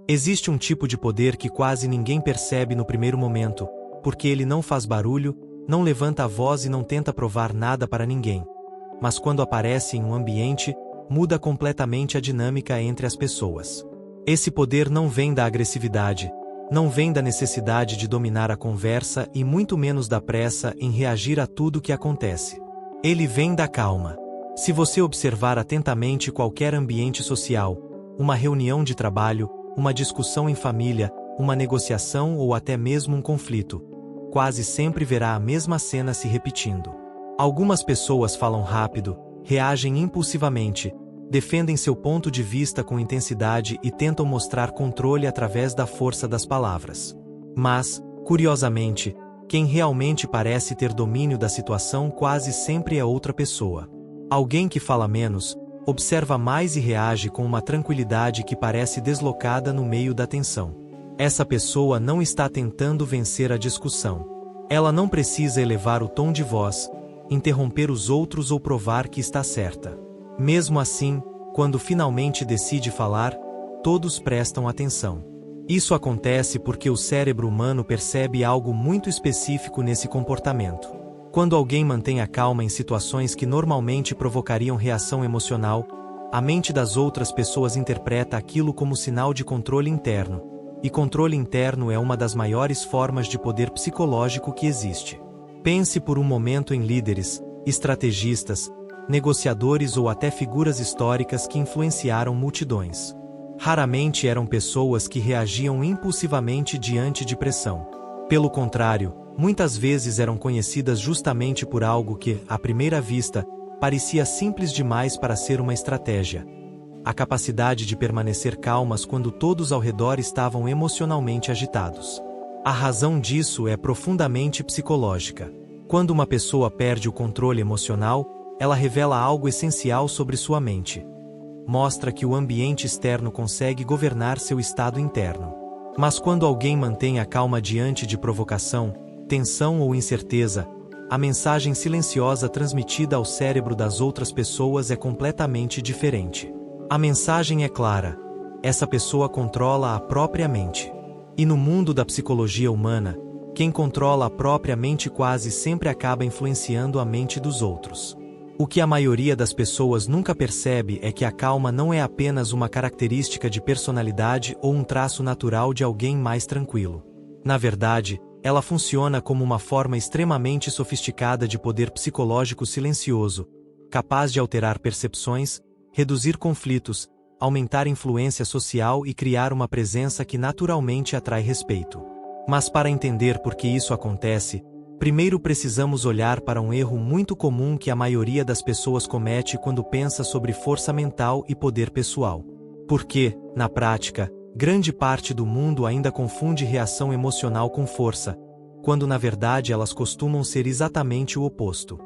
Existe um tipo de poder que quase ninguém percebe no primeiro momento, porque ele não faz barulho, não levanta a voz e não tenta provar nada para ninguém. Mas quando aparece em um ambiente, muda completamente a dinâmica entre as pessoas. Esse poder não vem da agressividade, não vem da necessidade de dominar a conversa e muito menos da pressa em reagir a tudo que acontece. Ele vem da calma. Se você observar atentamente qualquer ambiente social, uma reunião de trabalho, uma discussão em família, uma negociação ou até mesmo um conflito, quase sempre verá a mesma cena se repetindo. Algumas pessoas falam rápido, reagem impulsivamente, defendem seu ponto de vista com intensidade e tentam mostrar controle através da força das palavras. Mas, curiosamente, quem realmente parece ter domínio da situação quase sempre é outra pessoa. Alguém que fala menos, observa mais e reage com uma tranquilidade que parece deslocada no meio da tensão. Essa pessoa não está tentando vencer a discussão. Ela não precisa elevar o tom de voz, interromper os outros ou provar que está certa. Mesmo assim, quando finalmente decide falar, todos prestam atenção. Isso acontece porque o cérebro humano percebe algo muito específico nesse comportamento. Quando alguém mantém a calma em situações que normalmente provocariam reação emocional, a mente das outras pessoas interpreta aquilo como sinal de controle interno, e controle interno é uma das maiores formas de poder psicológico que existe. Pense por um momento em líderes, estrategistas, negociadores ou até figuras históricas que influenciaram multidões. Raramente eram pessoas que reagiam impulsivamente diante de pressão. Pelo contrário, muitas vezes eram conhecidas justamente por algo que, à primeira vista, parecia simples demais para ser uma estratégia: a capacidade de permanecer calmas quando todos ao redor estavam emocionalmente agitados. A razão disso é profundamente psicológica. Quando uma pessoa perde o controle emocional, ela revela algo essencial sobre sua mente. Mostra que o ambiente externo consegue governar seu estado interno. Mas quando alguém mantém a calma diante de provocação, tensão ou incerteza, a mensagem silenciosa transmitida ao cérebro das outras pessoas é completamente diferente. A mensagem é clara: essa pessoa controla a própria mente. E no mundo da psicologia humana, quem controla a própria mente quase sempre acaba influenciando a mente dos outros. O que a maioria das pessoas nunca percebe é que a calma não é apenas uma característica de personalidade ou um traço natural de alguém mais tranquilo. Na verdade, ela funciona como uma forma extremamente sofisticada de poder psicológico silencioso, capaz de alterar percepções, reduzir conflitos, aumentar influência social e criar uma presença que naturalmente atrai respeito. Mas para entender por que isso acontece, primeiro precisamos olhar para um erro muito comum que a maioria das pessoas comete quando pensa sobre força mental e poder pessoal. Porque, na prática, grande parte do mundo ainda confunde reação emocional com força, quando na verdade elas costumam ser exatamente o oposto.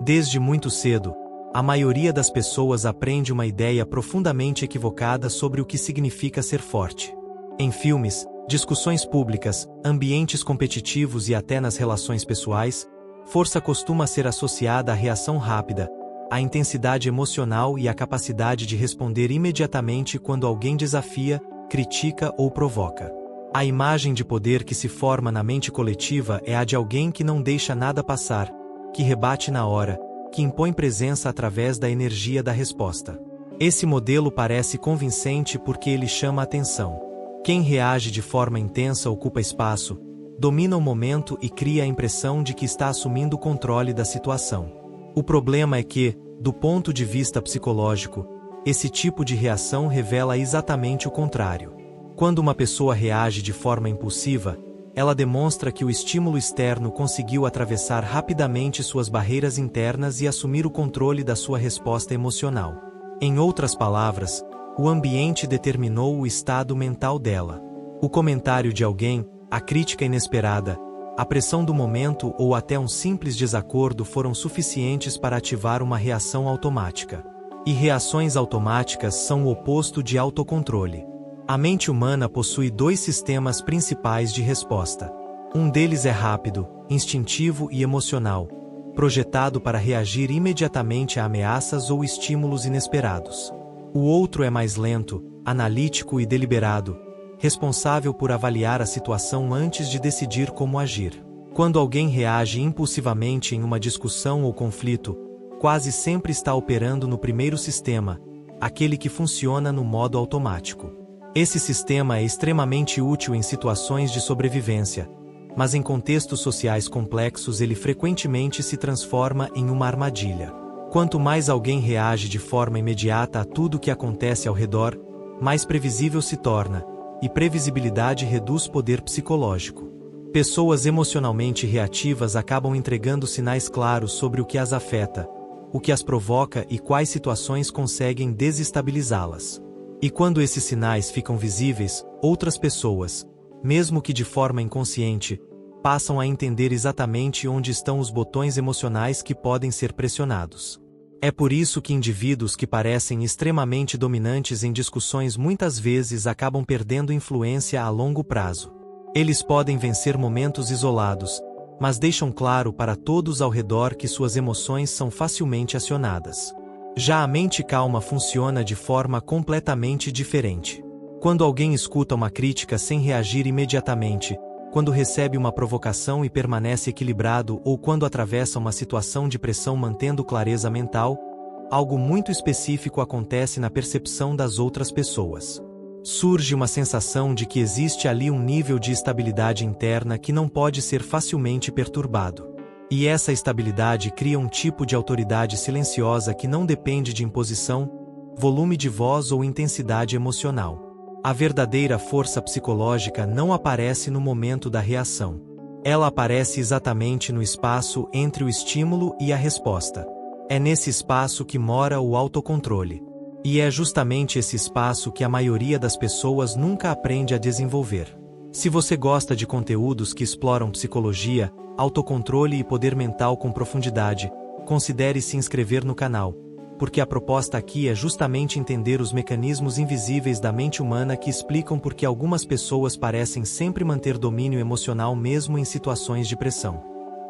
Desde muito cedo, a maioria das pessoas aprende uma ideia profundamente equivocada sobre o que significa ser forte. Em filmes, discussões públicas, ambientes competitivos e até nas relações pessoais, força costuma ser associada à reação rápida, à intensidade emocional e à capacidade de responder imediatamente quando alguém desafia, critica ou provoca. A imagem de poder que se forma na mente coletiva é a de alguém que não deixa nada passar, que rebate na hora, que impõe presença através da energia da resposta. Esse modelo parece convincente porque ele chama a atenção. Quem reage de forma intensa ocupa espaço, domina o momento e cria a impressão de que está assumindo o controle da situação. O problema é que, do ponto de vista psicológico, esse tipo de reação revela exatamente o contrário. Quando uma pessoa reage de forma impulsiva, ela demonstra que o estímulo externo conseguiu atravessar rapidamente suas barreiras internas e assumir o controle da sua resposta emocional. Em outras palavras, o ambiente determinou o estado mental dela. O comentário de alguém, a crítica inesperada, a pressão do momento ou até um simples desacordo foram suficientes para ativar uma reação automática. E reações automáticas são o oposto de autocontrole. A mente humana possui dois sistemas principais de resposta. Um deles é rápido, instintivo e emocional, projetado para reagir imediatamente a ameaças ou estímulos inesperados. O outro é mais lento, analítico e deliberado, responsável por avaliar a situação antes de decidir como agir. Quando alguém reage impulsivamente em uma discussão ou conflito, quase sempre está operando no primeiro sistema, aquele que funciona no modo automático. Esse sistema é extremamente útil em situações de sobrevivência, mas em contextos sociais complexos ele frequentemente se transforma em uma armadilha. Quanto mais alguém reage de forma imediata a tudo o que acontece ao redor, mais previsível se torna, e previsibilidade reduz poder psicológico. Pessoas emocionalmente reativas acabam entregando sinais claros sobre o que as afeta, o que as provoca e quais situações conseguem desestabilizá-las. E quando esses sinais ficam visíveis, outras pessoas, mesmo que de forma inconsciente, passam a entender exatamente onde estão os botões emocionais que podem ser pressionados. É por isso que indivíduos que parecem extremamente dominantes em discussões muitas vezes acabam perdendo influência a longo prazo. Eles podem vencer momentos isolados, mas deixam claro para todos ao redor que suas emoções são facilmente acionadas. Já a mente calma funciona de forma completamente diferente. Quando alguém escuta uma crítica sem reagir imediatamente, quando recebe uma provocação e permanece equilibrado ou quando atravessa uma situação de pressão mantendo clareza mental, algo muito específico acontece na percepção das outras pessoas. Surge uma sensação de que existe ali um nível de estabilidade interna que não pode ser facilmente perturbado. E essa estabilidade cria um tipo de autoridade silenciosa que não depende de imposição, volume de voz ou intensidade emocional. A verdadeira força psicológica não aparece no momento da reação. Ela aparece exatamente no espaço entre o estímulo e a resposta. É nesse espaço que mora o autocontrole. E é justamente esse espaço que a maioria das pessoas nunca aprende a desenvolver. Se você gosta de conteúdos que exploram psicologia, autocontrole e poder mental com profundidade, considere se inscrever no canal, porque a proposta aqui é justamente entender os mecanismos invisíveis da mente humana que explicam por que algumas pessoas parecem sempre manter domínio emocional mesmo em situações de pressão.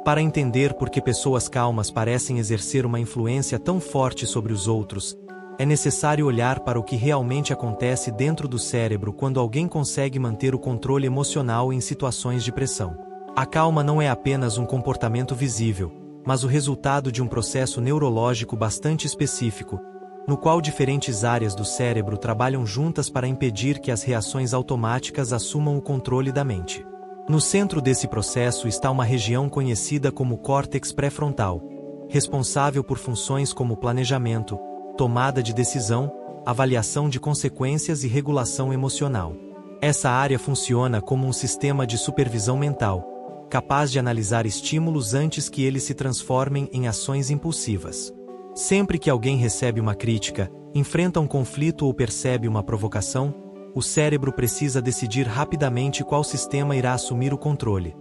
Para entender por que pessoas calmas parecem exercer uma influência tão forte sobre os outros, é necessário olhar para o que realmente acontece dentro do cérebro quando alguém consegue manter o controle emocional em situações de pressão. A calma não é apenas um comportamento visível, mas o resultado de um processo neurológico bastante específico, no qual diferentes áreas do cérebro trabalham juntas para impedir que as reações automáticas assumam o controle da mente. No centro desse processo está uma região conhecida como córtex pré-frontal, responsável por funções como planejamento, tomada de decisão, avaliação de consequências e regulação emocional. Essa área funciona como um sistema de supervisão mental, capaz de analisar estímulos antes que eles se transformem em ações impulsivas. Sempre que alguém recebe uma crítica, enfrenta um conflito ou percebe uma provocação, o cérebro precisa decidir rapidamente qual sistema irá assumir o controle: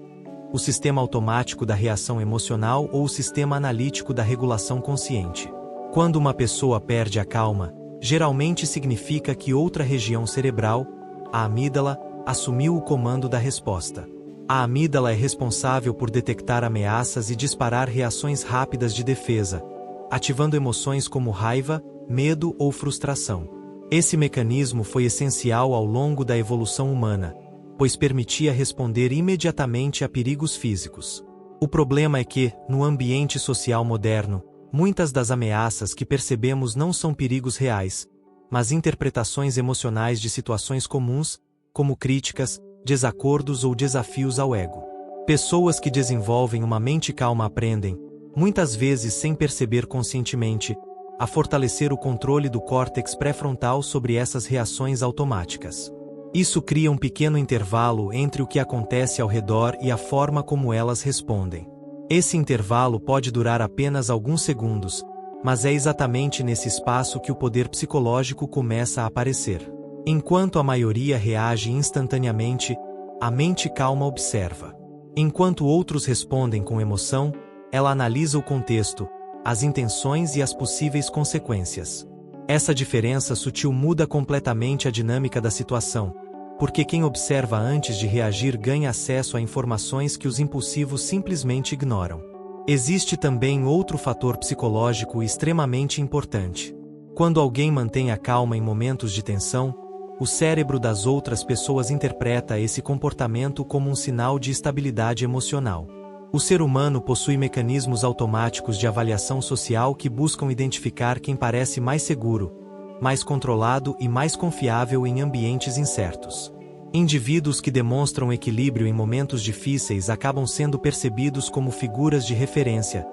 o sistema automático da reação emocional ou o sistema analítico da regulação consciente. Quando uma pessoa perde a calma, geralmente significa que outra região cerebral, a amígdala, assumiu o comando da resposta. A amígdala é responsável por detectar ameaças e disparar reações rápidas de defesa, ativando emoções como raiva, medo ou frustração. Esse mecanismo foi essencial ao longo da evolução humana, pois permitia responder imediatamente a perigos físicos. O problema é que, no ambiente social moderno, muitas das ameaças que percebemos não são perigos reais, mas interpretações emocionais de situações comuns, como críticas, desacordos ou desafios ao ego. Pessoas que desenvolvem uma mente calma aprendem, muitas vezes sem perceber conscientemente, a fortalecer o controle do córtex pré-frontal sobre essas reações automáticas. Isso cria um pequeno intervalo entre o que acontece ao redor e a forma como elas respondem. Esse intervalo pode durar apenas alguns segundos, mas é exatamente nesse espaço que o poder psicológico começa a aparecer. Enquanto a maioria reage instantaneamente, a mente calma observa. Enquanto outros respondem com emoção, ela analisa o contexto, as intenções e as possíveis consequências. Essa diferença sutil muda completamente a dinâmica da situação, porque quem observa antes de reagir ganha acesso a informações que os impulsivos simplesmente ignoram. Existe também outro fator psicológico extremamente importante. Quando alguém mantém a calma em momentos de tensão, o cérebro das outras pessoas interpreta esse comportamento como um sinal de estabilidade emocional. O ser humano possui mecanismos automáticos de avaliação social que buscam identificar quem parece mais seguro, mais controlado e mais confiável em ambientes incertos. Indivíduos que demonstram equilíbrio em momentos difíceis acabam sendo percebidos como figuras de referência,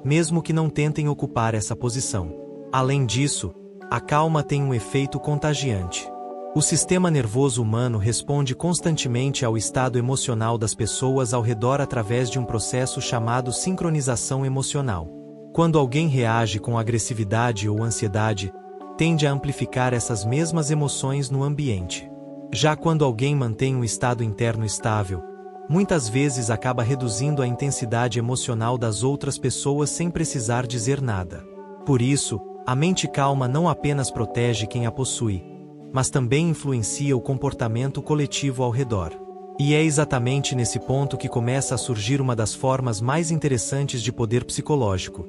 mesmo que não tentem ocupar essa posição. Além disso, a calma tem um efeito contagiante. O sistema nervoso humano responde constantemente ao estado emocional das pessoas ao redor através de um processo chamado sincronização emocional. Quando alguém reage com agressividade ou ansiedade, tende a amplificar essas mesmas emoções no ambiente. Já quando alguém mantém um estado interno estável, muitas vezes acaba reduzindo a intensidade emocional das outras pessoas sem precisar dizer nada. Por isso, a mente calma não apenas protege quem a possui, mas também influencia o comportamento coletivo ao redor. E é exatamente nesse ponto que começa a surgir uma das formas mais interessantes de poder psicológico: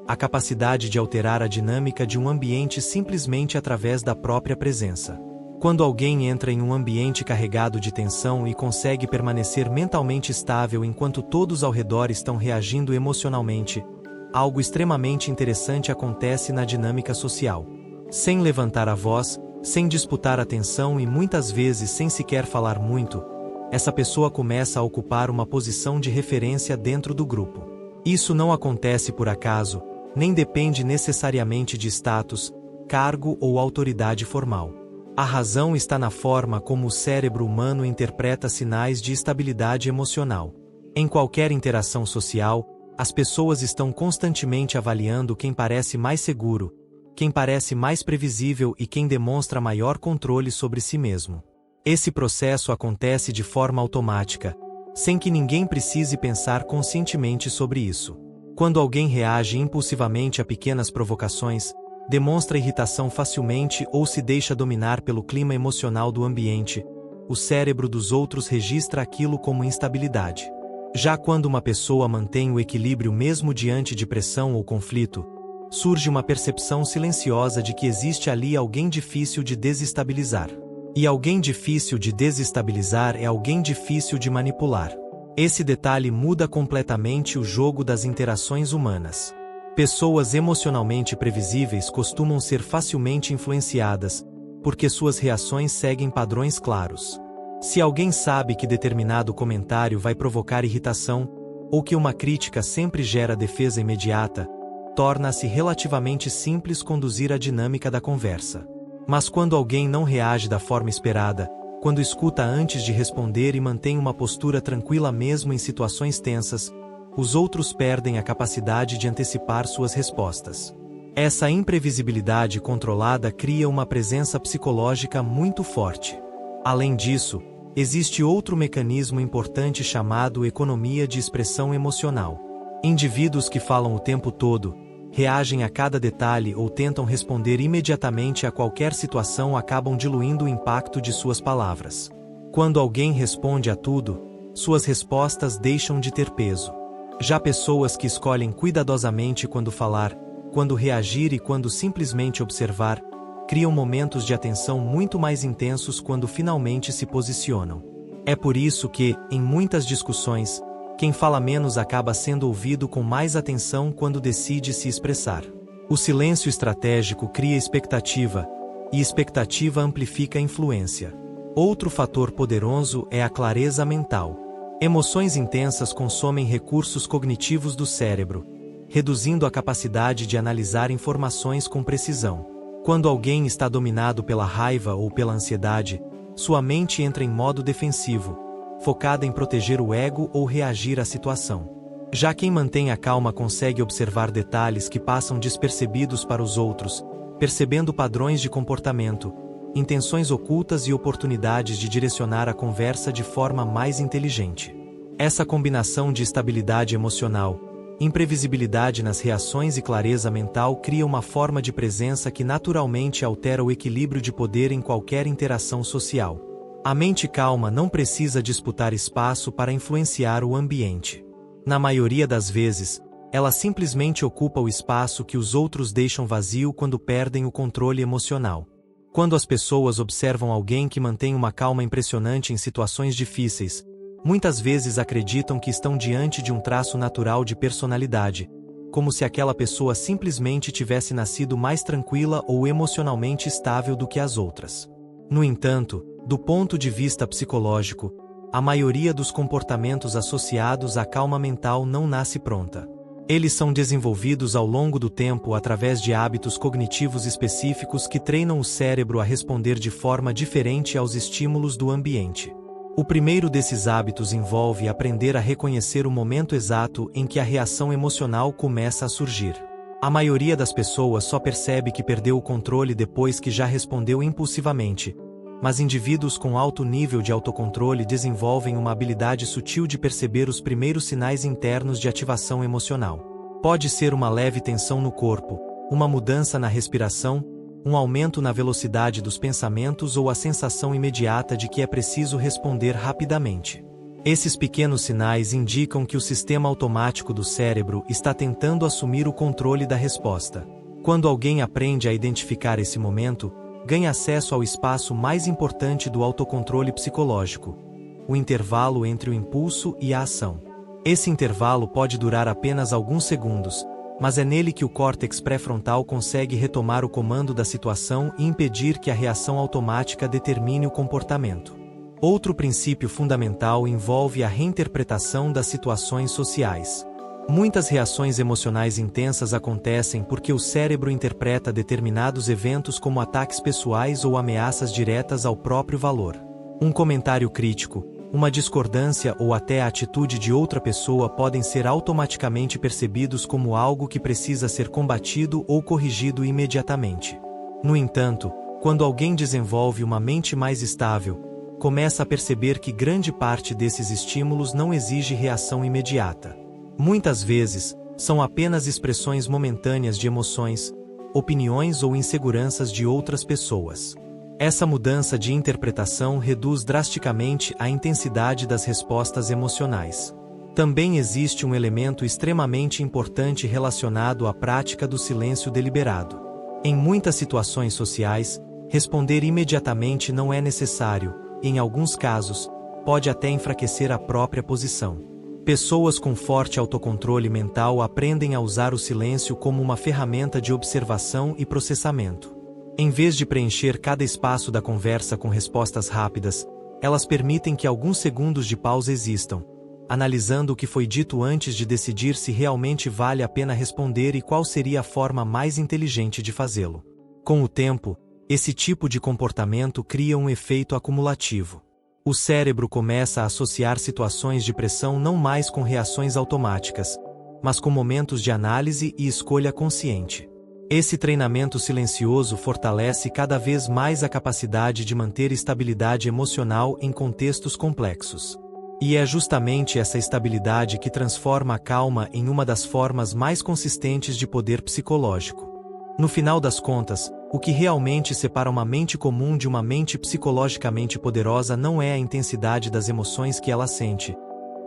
a capacidade de alterar a dinâmica de um ambiente simplesmente através da própria presença. Quando alguém entra em um ambiente carregado de tensão e consegue permanecer mentalmente estável enquanto todos ao redor estão reagindo emocionalmente, algo extremamente interessante acontece na dinâmica social. Sem levantar a voz, sem disputar atenção e muitas vezes sem sequer falar muito, essa pessoa começa a ocupar uma posição de referência dentro do grupo. Isso não acontece por acaso, nem depende necessariamente de status, cargo ou autoridade formal. A razão está na forma como o cérebro humano interpreta sinais de estabilidade emocional. Em qualquer interação social, as pessoas estão constantemente avaliando quem parece mais seguro, quem parece mais previsível e quem demonstra maior controle sobre si mesmo. Esse processo acontece de forma automática, sem que ninguém precise pensar conscientemente sobre isso. Quando alguém reage impulsivamente a pequenas provocações, demonstra irritação facilmente ou se deixa dominar pelo clima emocional do ambiente, o cérebro dos outros registra aquilo como instabilidade. Já quando uma pessoa mantém o equilíbrio mesmo diante de pressão ou conflito, surge uma percepção silenciosa de que existe ali alguém difícil de desestabilizar. E alguém difícil de desestabilizar é alguém difícil de manipular. Esse detalhe muda completamente o jogo das interações humanas. Pessoas emocionalmente previsíveis costumam ser facilmente influenciadas, porque suas reações seguem padrões claros. Se alguém sabe que determinado comentário vai provocar irritação, ou que uma crítica sempre gera defesa imediata, torna-se relativamente simples conduzir a dinâmica da conversa. Mas quando alguém não reage da forma esperada, quando escuta antes de responder e mantém uma postura tranquila mesmo em situações tensas, os outros perdem a capacidade de antecipar suas respostas. Essa imprevisibilidade controlada cria uma presença psicológica muito forte. Além disso, existe outro mecanismo importante chamado economia de expressão emocional. Indivíduos que falam o tempo todo, reagem a cada detalhe ou tentam responder imediatamente a qualquer situação acabam diluindo o impacto de suas palavras. Quando alguém responde a tudo, suas respostas deixam de ter peso. Já pessoas que escolhem cuidadosamente quando falar, quando reagir e quando simplesmente observar, criam momentos de atenção muito mais intensos quando finalmente se posicionam. É por isso que, em muitas discussões, quem fala menos acaba sendo ouvido com mais atenção quando decide se expressar. O silêncio estratégico cria expectativa, e expectativa amplifica a influência. Outro fator poderoso é a clareza mental. Emoções intensas consomem recursos cognitivos do cérebro, reduzindo a capacidade de analisar informações com precisão. Quando alguém está dominado pela raiva ou pela ansiedade, sua mente entra em modo defensivo, focada em proteger o ego ou reagir à situação. Já quem mantém a calma consegue observar detalhes que passam despercebidos para os outros, percebendo padrões de comportamento, intenções ocultas e oportunidades de direcionar a conversa de forma mais inteligente. Essa combinação de estabilidade emocional, imprevisibilidade nas reações e clareza mental cria uma forma de presença que naturalmente altera o equilíbrio de poder em qualquer interação social. A mente calma não precisa disputar espaço para influenciar o ambiente. Na maioria das vezes, ela simplesmente ocupa o espaço que os outros deixam vazio quando perdem o controle emocional. Quando as pessoas observam alguém que mantém uma calma impressionante em situações difíceis, muitas vezes acreditam que estão diante de um traço natural de personalidade, como se aquela pessoa simplesmente tivesse nascido mais tranquila ou emocionalmente estável do que as outras. No entanto, do ponto de vista psicológico, a maioria dos comportamentos associados à calma mental não nasce pronta. Eles são desenvolvidos ao longo do tempo através de hábitos cognitivos específicos que treinam o cérebro a responder de forma diferente aos estímulos do ambiente. O primeiro desses hábitos envolve aprender a reconhecer o momento exato em que a reação emocional começa a surgir. A maioria das pessoas só percebe que perdeu o controle depois que já respondeu impulsivamente, mas indivíduos com alto nível de autocontrole desenvolvem uma habilidade sutil de perceber os primeiros sinais internos de ativação emocional. Pode ser uma leve tensão no corpo, uma mudança na respiração, um aumento na velocidade dos pensamentos ou a sensação imediata de que é preciso responder rapidamente. Esses pequenos sinais indicam que o sistema automático do cérebro está tentando assumir o controle da resposta. Quando alguém aprende a identificar esse momento, ganha acesso ao espaço mais importante do autocontrole psicológico, o intervalo entre o impulso e a ação. Esse intervalo pode durar apenas alguns segundos, mas é nele que o córtex pré-frontal consegue retomar o comando da situação e impedir que a reação automática determine o comportamento. Outro princípio fundamental envolve a reinterpretação das situações sociais. Muitas reações emocionais intensas acontecem porque o cérebro interpreta determinados eventos como ataques pessoais ou ameaças diretas ao próprio valor. Um comentário crítico, uma discordância ou até a atitude de outra pessoa podem ser automaticamente percebidos como algo que precisa ser combatido ou corrigido imediatamente. No entanto, quando alguém desenvolve uma mente mais estável, começa a perceber que grande parte desses estímulos não exige reação imediata. Muitas vezes, são apenas expressões momentâneas de emoções, opiniões ou inseguranças de outras pessoas. Essa mudança de interpretação reduz drasticamente a intensidade das respostas emocionais. Também existe um elemento extremamente importante relacionado à prática do silêncio deliberado. Em muitas situações sociais, responder imediatamente não é necessário, e em alguns casos, pode até enfraquecer a própria posição. Pessoas com forte autocontrole mental aprendem a usar o silêncio como uma ferramenta de observação e processamento. Em vez de preencher cada espaço da conversa com respostas rápidas, elas permitem que alguns segundos de pausa existam, analisando o que foi dito antes de decidir se realmente vale a pena responder e qual seria a forma mais inteligente de fazê-lo. Com o tempo, esse tipo de comportamento cria um efeito acumulativo. O cérebro começa a associar situações de pressão não mais com reações automáticas, mas com momentos de análise e escolha consciente. Esse treinamento silencioso fortalece cada vez mais a capacidade de manter estabilidade emocional em contextos complexos. E é justamente essa estabilidade que transforma a calma em uma das formas mais consistentes de poder psicológico. No final das contas, o que realmente separa uma mente comum de uma mente psicologicamente poderosa não é a intensidade das emoções que ela sente,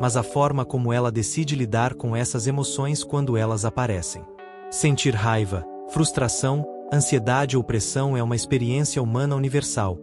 mas a forma como ela decide lidar com essas emoções quando elas aparecem. Sentir raiva, frustração, ansiedade ou pressão é uma experiência humana universal,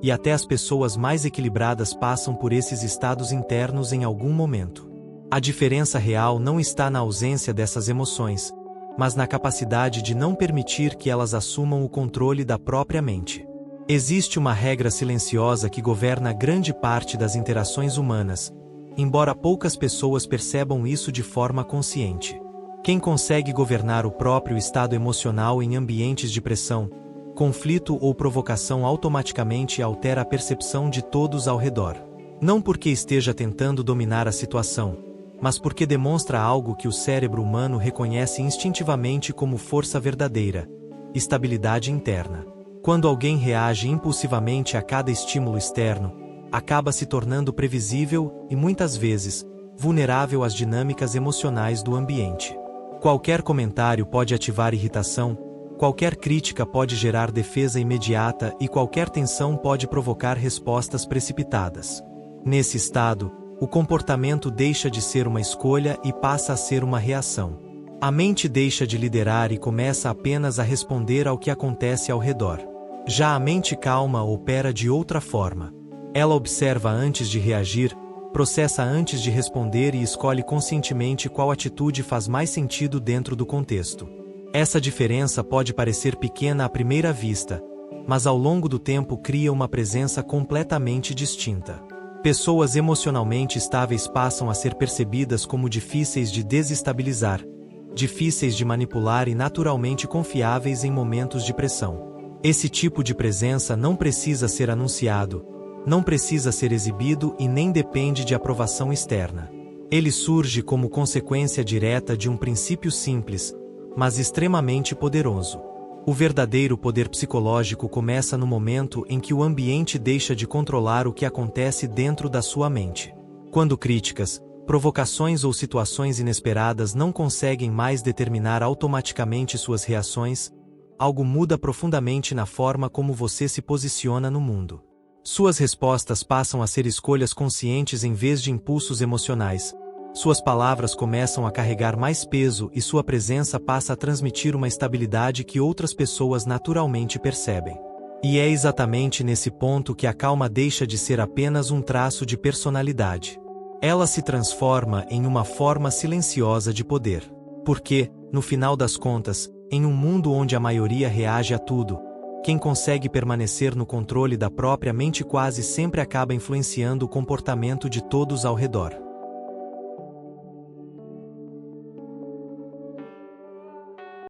e até as pessoas mais equilibradas passam por esses estados internos em algum momento. A diferença real não está na ausência dessas emoções, mas na capacidade de não permitir que elas assumam o controle da própria mente. Existe uma regra silenciosa que governa grande parte das interações humanas, embora poucas pessoas percebam isso de forma consciente. Quem consegue governar o próprio estado emocional em ambientes de pressão, conflito ou provocação automaticamente altera a percepção de todos ao redor. Não porque esteja tentando dominar a situação, mas porque demonstra algo que o cérebro humano reconhece instintivamente como força verdadeira: estabilidade interna. Quando alguém reage impulsivamente a cada estímulo externo, acaba se tornando previsível e, muitas vezes, vulnerável às dinâmicas emocionais do ambiente. Qualquer comentário pode ativar irritação, qualquer crítica pode gerar defesa imediata e qualquer tensão pode provocar respostas precipitadas. Nesse estado, o comportamento deixa de ser uma escolha e passa a ser uma reação. A mente deixa de liderar e começa apenas a responder ao que acontece ao redor. Já a mente calma opera de outra forma. Ela observa antes de reagir, processa antes de responder e escolhe conscientemente qual atitude faz mais sentido dentro do contexto. Essa diferença pode parecer pequena à primeira vista, mas ao longo do tempo cria uma presença completamente distinta. Pessoas emocionalmente estáveis passam a ser percebidas como difíceis de desestabilizar, difíceis de manipular e naturalmente confiáveis em momentos de pressão. Esse tipo de presença não precisa ser anunciado, não precisa ser exibido e nem depende de aprovação externa. Ele surge como consequência direta de um princípio simples, mas extremamente poderoso. O verdadeiro poder psicológico começa no momento em que o ambiente deixa de controlar o que acontece dentro da sua mente. Quando críticas, provocações ou situações inesperadas não conseguem mais determinar automaticamente suas reações, algo muda profundamente na forma como você se posiciona no mundo. Suas respostas passam a ser escolhas conscientes em vez de impulsos emocionais. Suas palavras começam a carregar mais peso e sua presença passa a transmitir uma estabilidade que outras pessoas naturalmente percebem. E é exatamente nesse ponto que a calma deixa de ser apenas um traço de personalidade. Ela se transforma em uma forma silenciosa de poder. Porque, no final das contas, em um mundo onde a maioria reage a tudo, quem consegue permanecer no controle da própria mente quase sempre acaba influenciando o comportamento de todos ao redor.